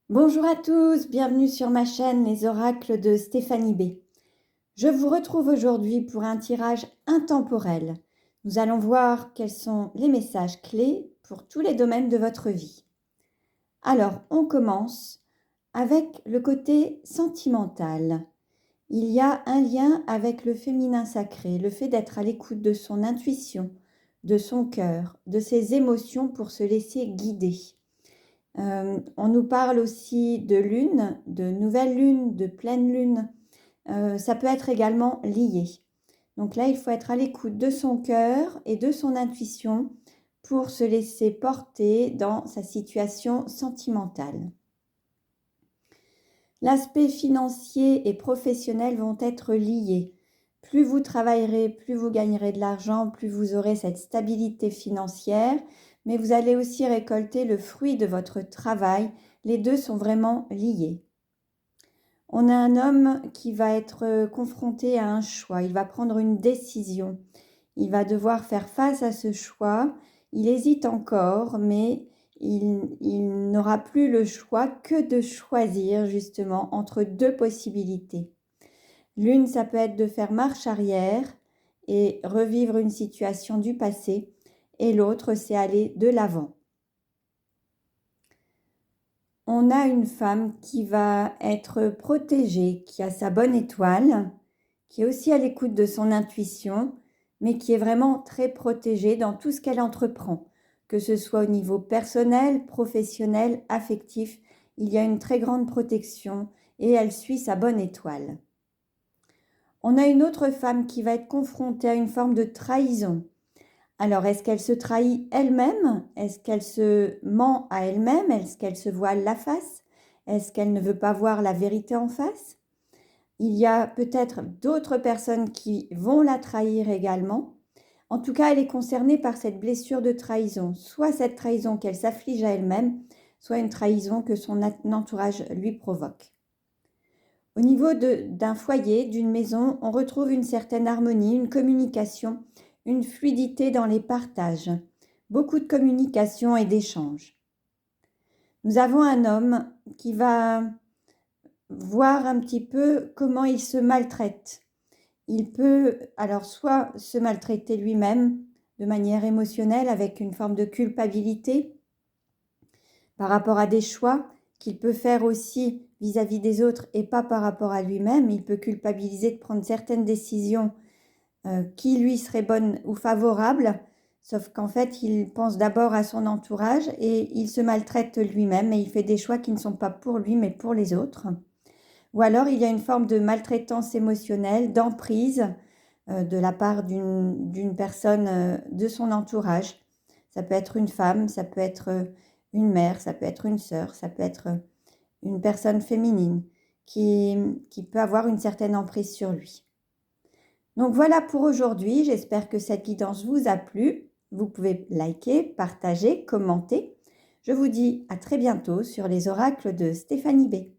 Bonjour à tous, bienvenue sur ma chaîne Les Oracles de Stéphanie B. Je vous retrouve aujourd'hui pour un tirage intemporel. Nous allons voir quels sont les messages clés pour tous les domaines de votre vie. Alors, on commence avec le côté sentimental. Il y a un lien avec le féminin sacré, le fait d'être à l'écoute de son intuition, de son cœur, de ses émotions pour se laisser guider. On nous parle aussi de lune, de nouvelle lune, de pleine lune. Ça peut être également lié. Donc là, il faut être à l'écoute de son cœur et de son intuition pour se laisser porter dans sa situation sentimentale. L'aspect financier et professionnel vont être liés. Plus vous travaillerez, plus vous gagnerez de l'argent, plus vous aurez cette stabilité financière, mais vous allez aussi récolter le fruit de votre travail. Les deux sont vraiment liés. On a un homme qui va être confronté à un choix, il va prendre une décision. Il va devoir faire face à ce choix. Il hésite encore, mais il n'aura plus le choix que de choisir justement entre deux possibilités. L'une, ça peut être de faire marche arrière et revivre une situation du passé, et l'autre, c'est aller de l'avant. On a une femme qui va être protégée, qui a sa bonne étoile, qui est aussi à l'écoute de son intuition, mais qui est vraiment très protégée dans tout ce qu'elle entreprend, que ce soit au niveau personnel, professionnel, affectif. Il y a une très grande protection et elle suit sa bonne étoile. On a une autre femme qui va être confrontée à une forme de trahison. Alors, est-ce qu'elle se trahit elle-même? Est-ce qu'elle se ment à elle-même? Est-ce qu'elle se voile la face? Est-ce qu'elle ne veut pas voir la vérité en face? Il y a peut-être d'autres personnes qui vont la trahir également. En tout cas, elle est concernée par cette blessure de trahison. Soit cette trahison qu'elle s'afflige à elle-même, soit une trahison que son entourage lui provoque. Au niveau d'un foyer, d'une maison, on retrouve une certaine harmonie, une communication, une fluidité dans les partages, beaucoup de communication et d'échanges. Nous avons un homme qui va voir un petit peu comment il se maltraite. Il peut alors soit se maltraiter lui-même de manière émotionnelle avec une forme de culpabilité par rapport à des choix qu'il peut faire aussi vis-à-vis des autres et pas par rapport à lui-même. Il peut culpabiliser de prendre certaines décisions qui lui seraient bonnes ou favorables, sauf qu'en fait, il pense d'abord à son entourage et il se maltraite lui-même et il fait des choix qui ne sont pas pour lui mais pour les autres. Ou alors, il y a une forme de maltraitance émotionnelle, d'emprise de la part d'une personne de son entourage. Ça peut être une femme, ça peut être une mère, ça peut être une sœur, ça peut être une personne féminine qui peut avoir une certaine emprise sur lui. Donc voilà pour aujourd'hui, j'espère que cette guidance vous a plu. Vous pouvez liker, partager, commenter. Je vous dis à très bientôt sur les oracles de Stéphanie B.